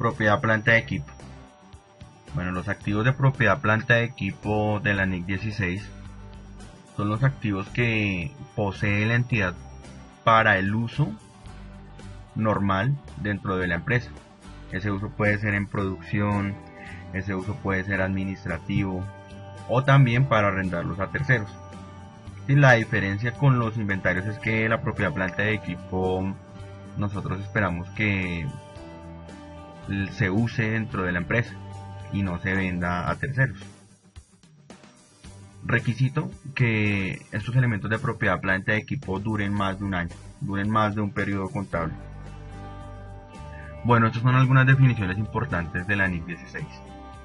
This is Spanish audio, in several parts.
Propiedad planta de equipo. Bueno, los activos de propiedad planta de equipo de la NIC 16 son los activos que posee la entidad para el uso normal dentro de la empresa. Ese uso puede ser en producción, ese uso puede ser administrativo o también para arrendarlos a terceros. Y la diferencia con los inventarios es que la propiedad planta de equipo nosotros esperamos que se use dentro de la empresa y no se venda a terceros. Requisito que estos elementos de propiedad planta de equipo duren más de un año, duren más de un periodo contable. Bueno, estas son algunas definiciones importantes de la NIC 16.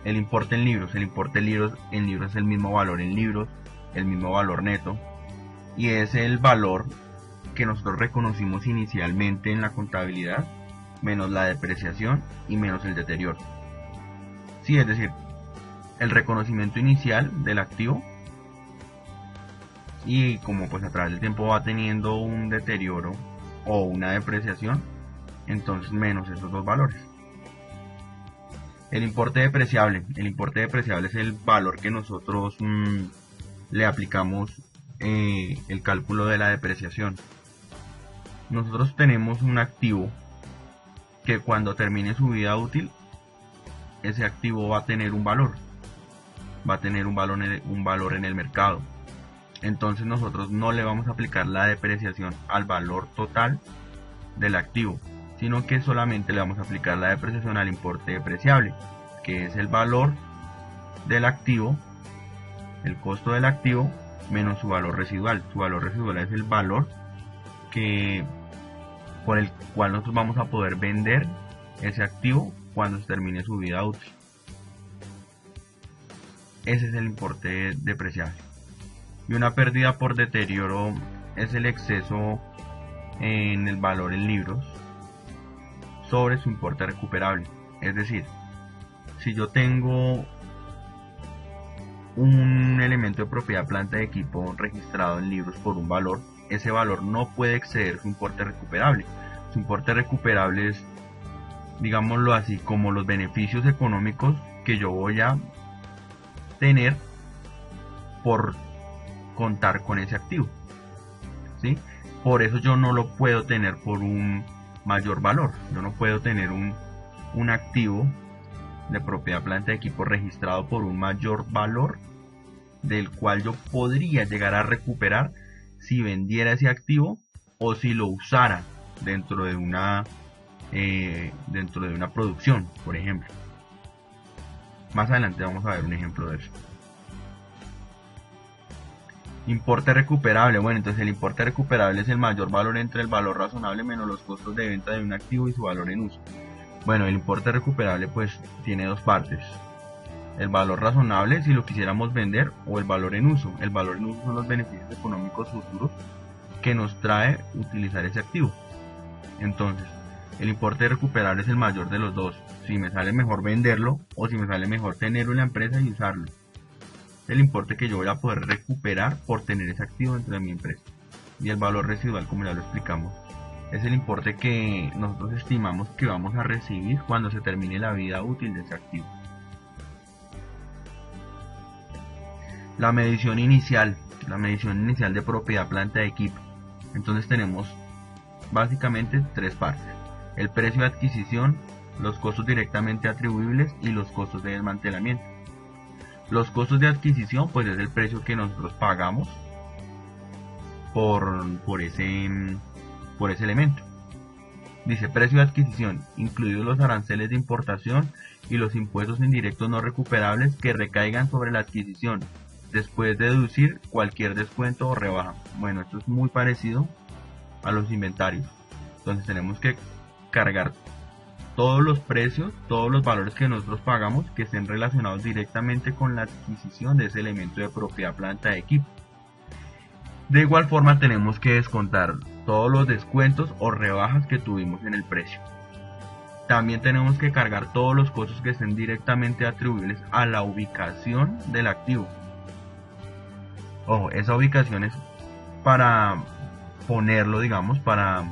El importe en libros. El importe en libros es el mismo valor en libros, el mismo valor neto, y es el valor que nosotros reconocimos inicialmente en la contabilidad, menos la depreciación y menos el deterioro. Sí, es decir, el reconocimiento inicial del activo, y como pues a través del tiempo va teniendo un deterioro o una depreciación, entonces menos esos dos valores. El importe depreciable. El importe depreciable es el valor que nosotros le aplicamos el cálculo de la depreciación. Nosotros tenemos un activo que cuando termine su vida útil, ese activo va a tener un valor. Va a tener un valor en el mercado. Entonces nosotros no le vamos a aplicar la depreciación al valor total del activo, sino que solamente le vamos a aplicar la depreciación al importe depreciable, que es el valor del activo, el costo del activo, menos su valor residual. Su valor residual es el valor por el cual nosotros vamos a poder vender ese activo cuando se termine su vida útil. Ese es el importe depreciable. Y una pérdida por deterioro es el exceso en el valor en libros sobre su importe recuperable. Es decir, si yo tengo un elemento de propiedad planta de equipo registrado en libros por un valor, ese valor no puede exceder su importe recuperable. Su importe recuperable es, digámoslo así, como los beneficios económicos que yo voy a tener por contar con ese activo, ¿sí? Por eso yo no lo puedo tener por un mayor valor. Yo no puedo tener un activo de propiedad planta de equipo registrado por un mayor valor del cual yo podría llegar a recuperar si vendiera ese activo o si lo usara dentro de una producción, por ejemplo. Más adelante vamos a ver un ejemplo de eso. Importe recuperable. Bueno, entonces el importe recuperable es el mayor valor entre el valor razonable menos los costos de venta de un activo y su valor en uso. Bueno, el importe recuperable pues tiene dos partes. El valor razonable si lo quisiéramos vender, o el valor en uso. El valor en uso son los beneficios económicos futuros que nos trae utilizar ese activo. Entonces, el importe recuperable es el mayor de los dos. Si me sale mejor venderlo o si me sale mejor tenerlo en la empresa y usarlo. El importe que yo voy a poder recuperar por tener ese activo dentro de mi empresa. Y el valor residual, como ya lo explicamos, es el importe que nosotros estimamos que vamos a recibir cuando se termine la vida útil de ese activo. La medición inicial de propiedad planta de equipo. Entonces tenemos básicamente tres partes: el precio de adquisición, los costos directamente atribuibles y los costos de desmantelamiento. Los costos de adquisición pues es el precio que nosotros pagamos por ese elemento. Dice precio de adquisición, incluidos los aranceles de importación y los impuestos indirectos no recuperables que recaigan sobre la adquisición, después de deducir cualquier descuento o rebaja. Bueno, esto es muy parecido a los inventarios. Entonces tenemos que cargar todos los precios, todos los valores que nosotros pagamos que estén relacionados directamente con la adquisición de ese elemento de propiedad planta de equipo. De igual forma tenemos que descontar todos los descuentos o rebajas que tuvimos en el precio. También tenemos que cargar todos los costos que estén directamente atribuibles a la ubicación del activo. Ojo, esa ubicación es para ponerlo, digamos, para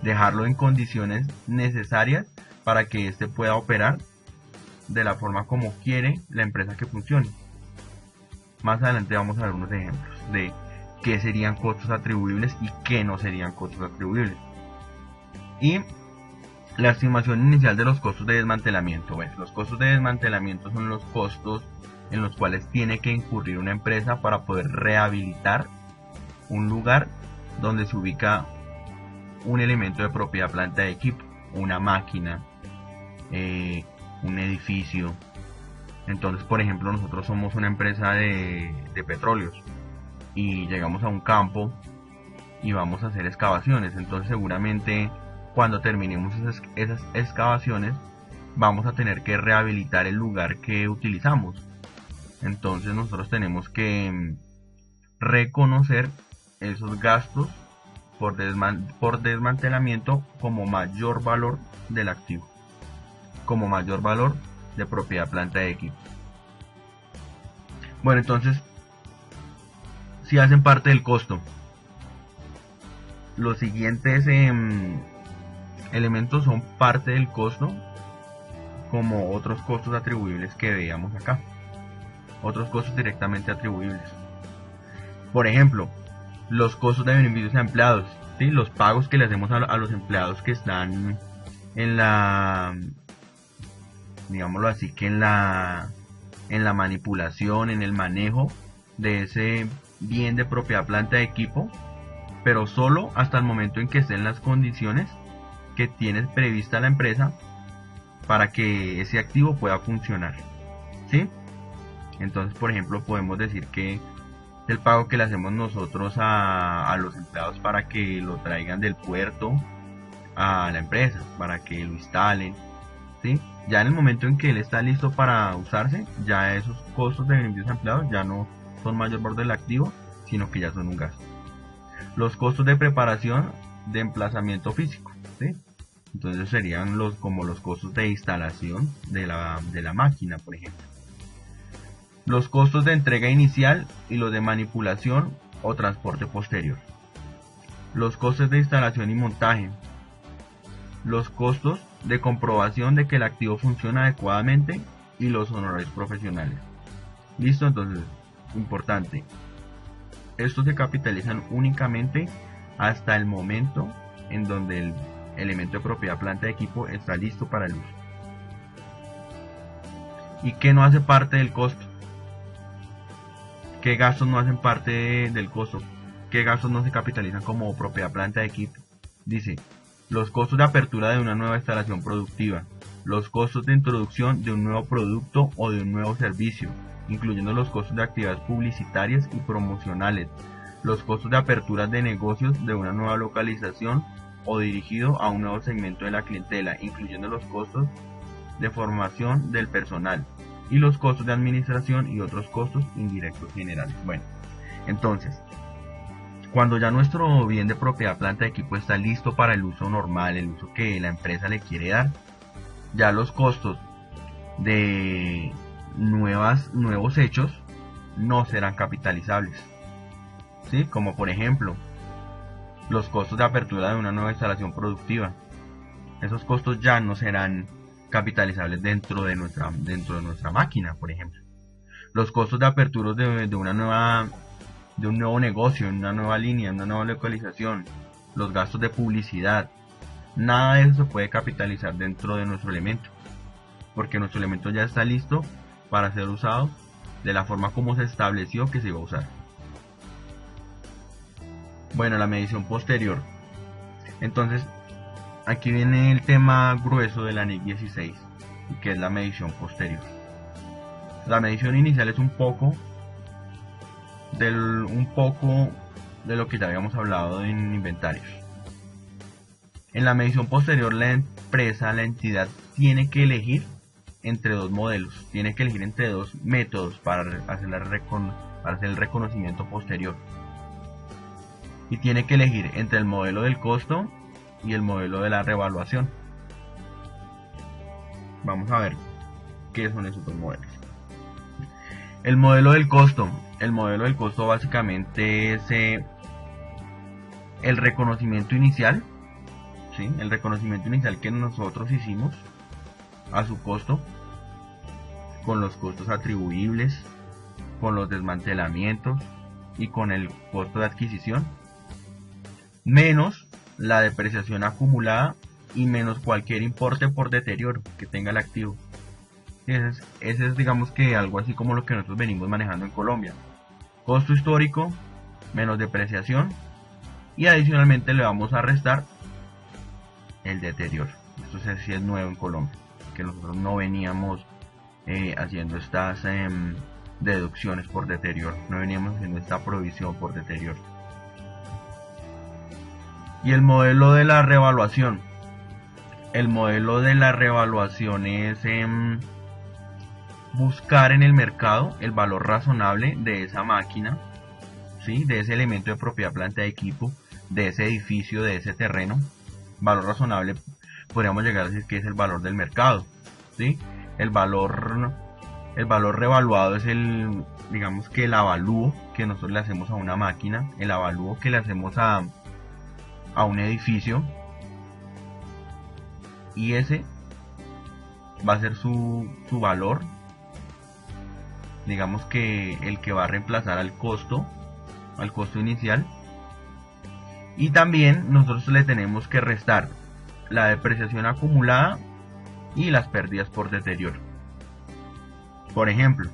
dejarlo en condiciones necesarias para que éste pueda operar de la forma como quiere la empresa que funcione. Más adelante vamos a ver unos ejemplos de qué serían costos atribuibles y qué no serían costos atribuibles. Y la estimación inicial de los costos de desmantelamiento. Bueno, los costos de desmantelamiento son los costos en los cuales tiene que incurrir una empresa para poder rehabilitar un lugar donde se ubica un elemento de propiedad, planta de equipo, una máquina, un edificio. Entonces, por ejemplo, nosotros somos una empresa de petróleos y llegamos a un campo y vamos a hacer excavaciones. Entonces, seguramente cuando terminemos esas excavaciones vamos a tener que rehabilitar el lugar que utilizamos. Entonces, nosotros tenemos que reconocer esos gastos por desmantelamiento como mayor valor del activo, como mayor valor de propiedad, planta de equipo. Bueno, entonces, si hacen parte del costo, los siguientes elementos son parte del costo, como otros costos atribuibles que veíamos acá, otros costos directamente atribuibles. Por ejemplo, los costos de beneficios a empleados, ¿sí? Los pagos que le hacemos a los empleados que están en la, digámoslo así, que en la manipulación, en el manejo de ese bien de propiedad, planta de equipo, pero solo hasta el momento en que estén las condiciones que tiene prevista la empresa para que ese activo pueda funcionar, ¿sí? Entonces, por ejemplo, podemos decir que el pago que le hacemos nosotros a los empleados para que lo traigan del puerto a la empresa, para que lo instalen, ¿sí? Ya en el momento en que él está listo para usarse, ya esos costos de beneficios a empleados ya no son mayor valor del activo, sino que ya son un gasto. Los costos de preparación de emplazamiento físico, ¿sí? Entonces serían como los costos de instalación de la máquina, por ejemplo. Los costos de entrega inicial y los de manipulación o transporte posterior. Los costos de instalación y montaje. Los costos de comprobación de que el activo funciona adecuadamente y los honorarios profesionales. Listo, entonces, importante. Estos se capitalizan únicamente hasta el momento en donde el elemento de propiedad, planta de equipo está listo para el uso. ¿Y qué no hace parte del costo? ¿Qué gastos no hacen parte del costo? ¿Qué gastos no se capitalizan como propiedad, planta de equipo? Dice, los costos de apertura de una nueva instalación productiva, los costos de introducción de un nuevo producto o de un nuevo servicio, incluyendo los costos de actividades publicitarias y promocionales, los costos de apertura de negocios de una nueva localización o dirigido a un nuevo segmento de la clientela, incluyendo los costos de formación del personal y los costos de administración y otros costos indirectos generales. Bueno, entonces, cuando ya nuestro bien de propiedad, planta de equipo está listo para el uso normal, el uso que la empresa le quiere dar, ya los costos de nuevos hechos no serán capitalizables, ¿sí? Como por ejemplo, los costos de apertura de una nueva instalación productiva. Esos costos ya no serán capitalizables dentro de nuestra máquina, por ejemplo. Los costos de apertura de un nuevo negocio, en una nueva línea, en una nueva localización, los gastos de publicidad, nada de eso se puede capitalizar dentro de nuestro elemento, porque nuestro elemento ya está listo para ser usado de la forma como se estableció que se iba a usar. Bueno, la medición posterior. Entonces, aquí viene el tema grueso de la NIC 16, que es la medición posterior. La medición inicial es un poco de lo que ya habíamos hablado en inventarios. En la medición posterior, la entidad tiene que elegir entre dos modelos, tiene que elegir entre dos métodos para hacer el reconocimiento posterior. Y tiene que elegir entre el modelo del costo y el modelo de la revaluación. Vamos a ver qué son esos dos modelos. El modelo del costo. El modelo del costo básicamente es el reconocimiento inicial, ¿sí? El reconocimiento inicial que nosotros hicimos a su costo, con los costos atribuibles, con los desmantelamientos y con el costo de adquisición, menos la depreciación acumulada y menos cualquier importe por deterioro que tenga el activo. Ese es digamos que algo así como lo que nosotros venimos manejando en Colombia. Costo histórico menos depreciación y adicionalmente le vamos a restar el deterioro. Esto sí es nuevo en Colombia, que nosotros no veníamos haciendo estas deducciones por deterioro, no veníamos haciendo esta provisión por deterioro. Y el modelo de la revaluación. El modelo de la revaluación es buscar en el mercado el valor razonable de esa máquina, ¿sí? De ese elemento de propiedad, planta de equipo, de ese edificio, de ese terreno. Valor razonable, podríamos llegar a decir que es el valor del mercado, ¿sí? El valor revaluado es digamos que el avalúo que nosotros le hacemos a una máquina, el avalúo que le hacemos a un edificio, y ese va a ser su valor, digamos que el que va a reemplazar al costo inicial. Y también nosotros le tenemos que restar la depreciación acumulada y las pérdidas por deterioro. Por ejemplo,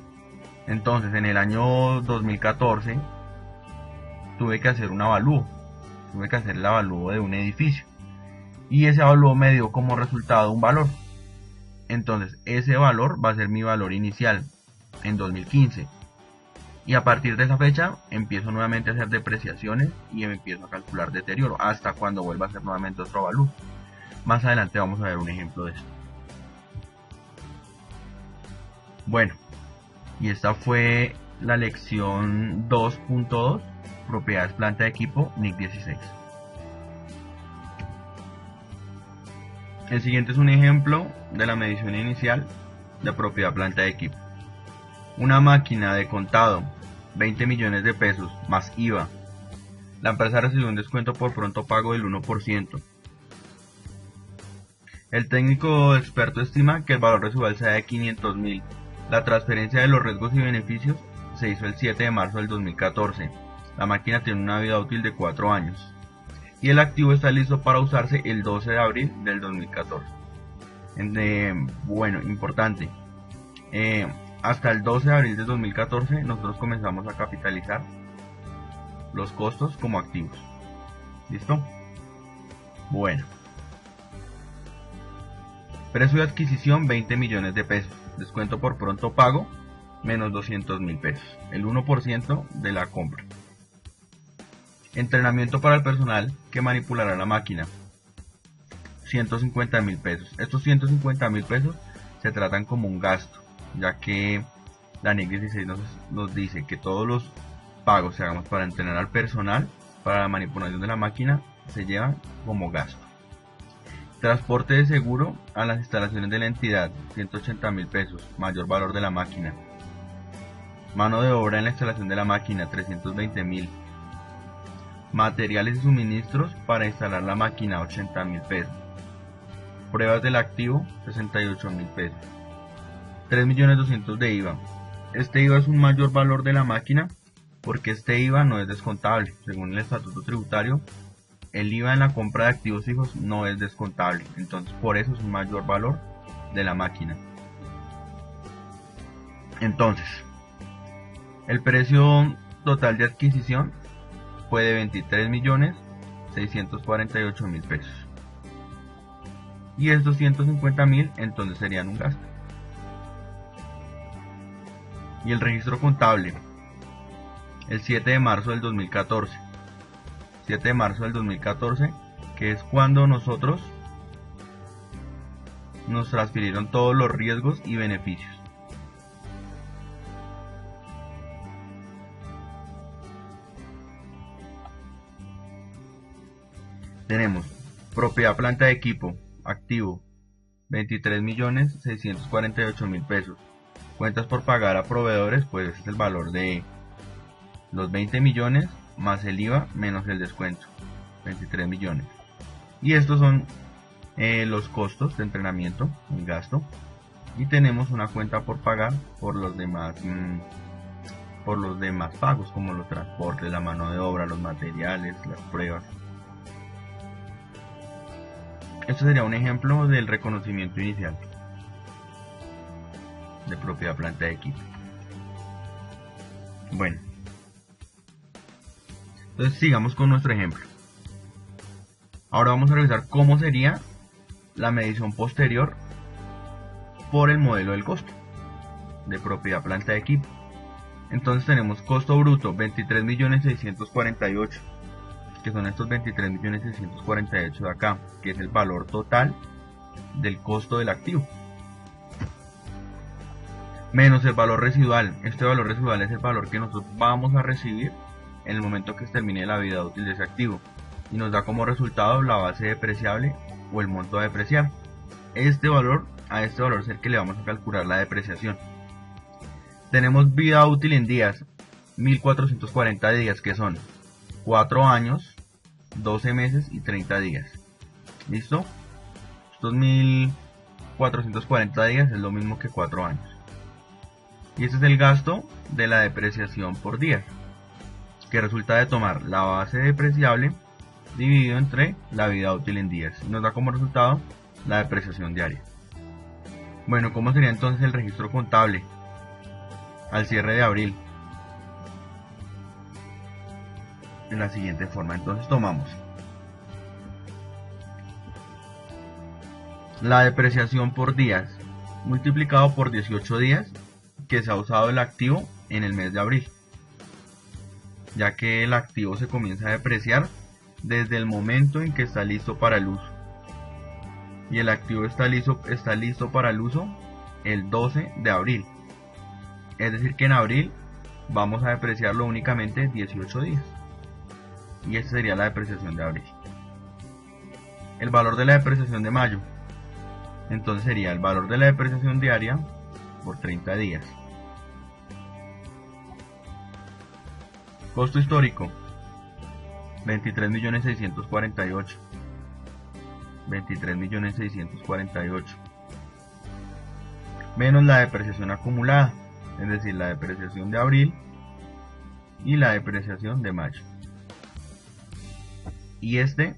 entonces en el año 2014 tuve que hacer un avalúo, tuve que hacer el avalúo de un edificio y ese avalúo me dio como resultado un valor. Entonces ese valor va a ser mi valor inicial en 2015 y a partir de esa fecha empiezo nuevamente a hacer depreciaciones y empiezo a calcular deterioro hasta cuando vuelva a hacer nuevamente otro avalúo. Más adelante vamos a ver un ejemplo de esto. Bueno, y esta fue la lección 2.2, propiedades, planta de equipo, NIC 16. El siguiente es un ejemplo de la medición inicial de propiedad, planta de equipo. Una máquina de contado, 20 millones de pesos más IVA. La empresa recibió un descuento por pronto pago del 1%. El técnico experto estima que el valor residual sea de 500.000. La transferencia de los riesgos y beneficios se hizo el 7 de marzo del 2014. La máquina tiene una vida útil de 4 años. Y el activo está listo para usarse el 12 de abril del 2014. Bueno, importante. Hasta el 12 de abril del 2014 nosotros comenzamos a capitalizar los costos como activos. ¿Listo? Bueno. Precio de adquisición 20 millones de pesos. Descuento por pronto pago menos 200.000 pesos. El 1% de la compra. Entrenamiento para el personal que manipulará la máquina. 150.000 pesos. Estos 150.000 pesos se tratan como un gasto, ya que la NIC 16 nos dice que todos los pagos que hagamos para entrenar al personal para la manipulación de la máquina se llevan como gasto. Transporte de seguro a las instalaciones de la entidad, 180.000 pesos, mayor valor de la máquina. Mano de obra en la instalación de la máquina, 320.000. Materiales y suministros para instalar la máquina, 80.000 pesos. Pruebas del activo, 68.000 pesos. 3.200.000 de IVA. Este IVA es un mayor valor de la máquina porque este IVA no es descontable. Según el estatuto tributario, el IVA en la compra de activos fijos no es descontable. Entonces por eso es un mayor valor de la máquina. Entonces, el precio total de adquisición fue de 23.648.000 pesos. Y estos 150.000 entonces serían un gasto. Y el registro contable, el 7 de marzo del 2014. 7 de marzo del 2014, que es cuando nosotros nos transfirieron todos los riesgos y beneficios. Tenemos propiedad, planta de equipo, activo, 23.648.000 pesos. Cuentas por pagar a proveedores, pues es el valor de los 20 millones más el IVA menos el descuento, 23 millones. Y estos son los costos de entrenamiento, el gasto, y tenemos una cuenta por pagar por los demás pagos, como los transportes, la mano de obra, los materiales, las pruebas. Este sería un ejemplo del reconocimiento inicial de propiedad, planta de equipo. Bueno, entonces sigamos con nuestro ejemplo. Ahora vamos a revisar cómo sería la medición posterior por el modelo del costo de propiedad, planta de equipo. Entonces tenemos costo bruto 23.648.000, que son estos 23.648.000 de acá, que es el valor total del costo del activo, menos el valor residual. Este valor residual es el valor que nosotros vamos a recibir en el momento que se termine la vida útil de ese activo, y nos da como resultado la base depreciable o el monto a depreciar. A este valor es el que le vamos a calcular la depreciación. Tenemos vida útil en días, 1440 días, que son 4 años, 12 meses y 30 días. ¿Listo? Estos 1440 días es lo mismo que 4 años. Y este es el gasto de la depreciación por día, que resulta de tomar la base depreciable dividido entre la vida útil en días, y nos da como resultado la depreciación diaria. Bueno, ¿cómo sería entonces el registro contable al cierre de abril? En la siguiente forma. Entonces tomamos la depreciación por días multiplicado por 18 días que se ha usado el activo en el mes de abril, ya que el activo se comienza a depreciar desde el momento en que está listo para el uso, y el activo está listo para el uso el 12 de abril. Es decir, que en abril vamos a depreciarlo únicamente 18 días. Y esta sería la depreciación de abril. El valor de la depreciación de mayo, entonces sería el valor de la depreciación diaria por 30 días. Costo histórico 23.648.000. 23.648.000 menos la depreciación acumulada, es decir, la depreciación de abril y la depreciación de mayo. Y este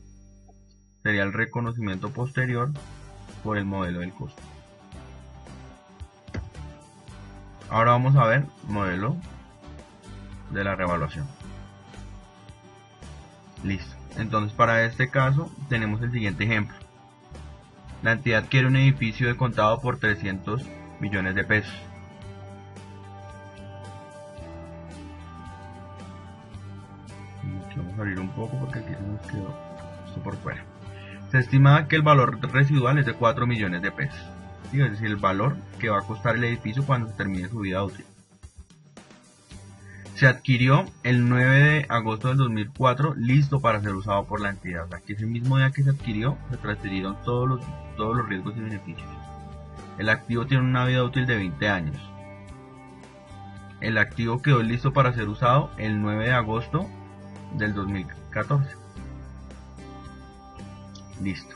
sería el reconocimiento posterior por el modelo del costo. Ahora vamos a ver modelo de la revaluación. Listo. Entonces, para este caso tenemos el siguiente ejemplo. La entidad quiere un edificio de contado por 300 millones de pesos. Vamos a abrir un poco porque aquí se nos quedó esto por fuera. Se estima que el valor residual es de 4 millones de pesos. ¿Sí? Es decir, el valor que va a costar el edificio cuando se termine su vida útil. Se adquirió el 9 de agosto del 2004, listo para ser usado por la entidad. O sea, que ese mismo día que se adquirió, se transfirieron todos los riesgos y beneficios. El activo tiene una vida útil de 20 años. El activo quedó listo para ser usado el 9 de agosto del 2014. Listo.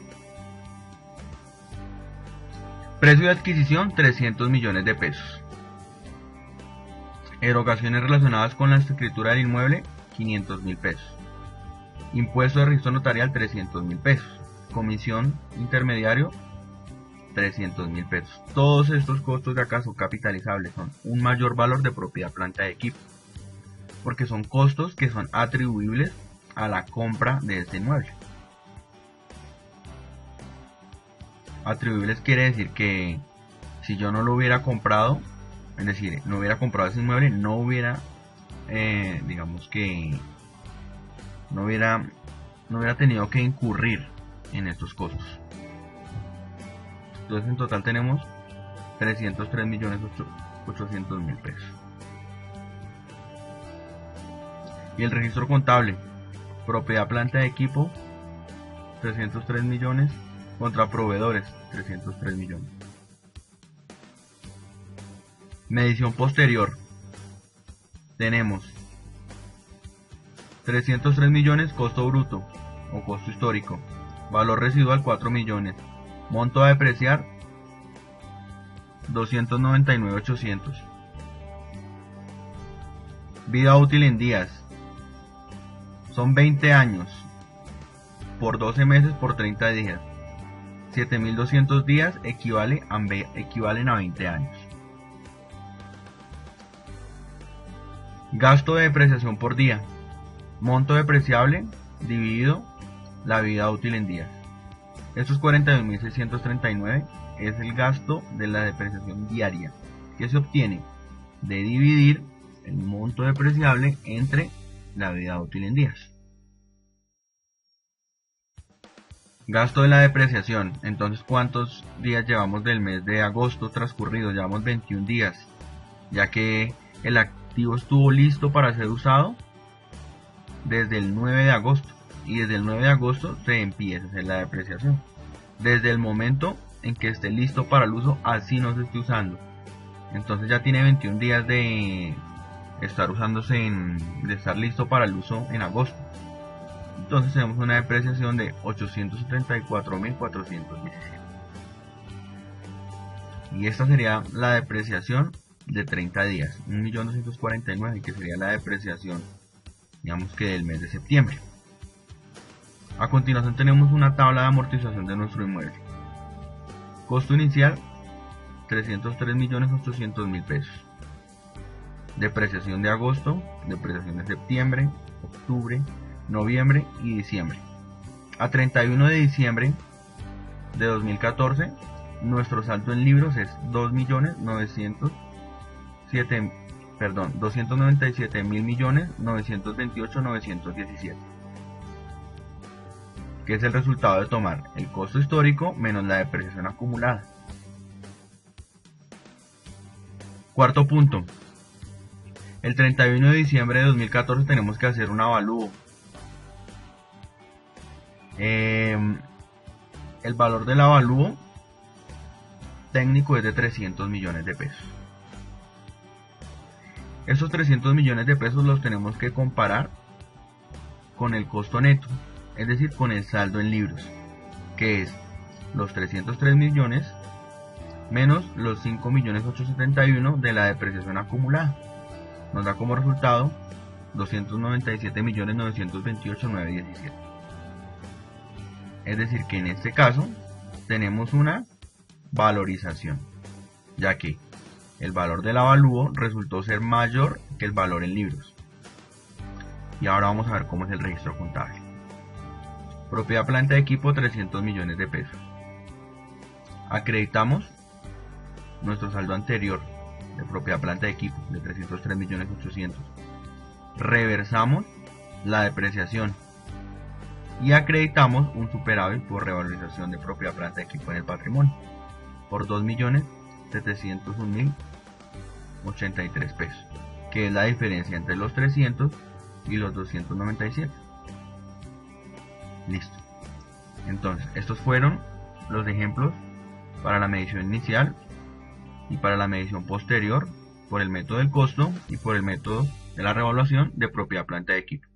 Precio de adquisición 300 millones de pesos. Erogaciones relacionadas con la escritura del inmueble 500.000 pesos. Impuesto de registro notarial 300.000 pesos. Comisión intermediario 300.000 pesos. Todos estos costos de acá son capitalizables, son un mayor valor de propiedad, planta de equipo, porque son costos que son atribuibles a la compra de este inmueble. Atribuibles quiere decir que si yo no lo hubiera comprado, es decir, no hubiera comprado ese inmueble, no hubiera, digamos que no hubiera tenido que incurrir en estos costos. Entonces en total tenemos 303.800.000 pesos. Y el registro contable, propiedad, planta de equipo 303 millones contra proveedores 303 millones. Medición posterior, tenemos 303 millones costo bruto o costo histórico, valor residual 4 millones, Monto a depreciar 299.800. Vida útil en días. Son 20 años por 12 meses por 30 días. 7.200 días equivalen a 20 años. Gasto de depreciación por día. Monto depreciable dividido la vida útil en días. Estos 41.639 es el gasto de la depreciación diaria, que se obtiene de dividir el monto depreciable entre la vida útil en días. Gasto de la depreciación. Entonces, ¿cuántos días llevamos del mes de agosto transcurrido? Llevamos 21 días, ya que el activo estuvo listo para ser usado desde el 9 de agosto. Y desde el 9 de agosto se empieza a hacer la depreciación. Desde el momento en que esté listo para el uso, así no se esté usando. Entonces ya tiene 21 días de estar usándose, de estar listo para el uso en agosto. Entonces tenemos una depreciación de 874.417. Y esta sería la depreciación de 30 días, 1.249.000, que sería la depreciación, digamos que del mes de septiembre. A continuación tenemos una tabla de amortización de nuestro inmueble. Costo inicial 303.800.000 pesos. Depreciación de agosto, depreciación de septiembre, octubre, noviembre y diciembre. A 31 de diciembre de 2014, nuestro saldo en libros es 297.928.917, que es el resultado de tomar el costo histórico menos la depreciación acumulada. Cuarto punto. El 31 de diciembre de 2014 tenemos que hacer un avalúo. El valor del avalúo técnico es de 300 millones de pesos. Esos 300 millones de pesos los tenemos que comparar con el costo neto, es decir, con el saldo en libros, que es los 303 millones menos los 5.871.000 de la depreciación acumulada. Nos da como resultado 297.928.917. Es decir, que en este caso tenemos una valorización, ya que el valor del avalúo resultó ser mayor que el valor en libros. Y ahora vamos a ver cómo es el registro contable. Propiedad, planta de equipo, 300 millones de pesos. Acreditamos nuestro saldo anterior de propiedad, planta de equipo de 303.800.000. Reversamos la depreciación y acreditamos un superávit por revalorización de propiedad, planta de equipo en el patrimonio por 2.701.083 pesos, que es la diferencia entre los 300 y los 297. Listo. Entonces, estos fueron los ejemplos para la medición inicial y para la medición posterior por el método del costo y por el método de la revaluación de propiedad, planta de equipo.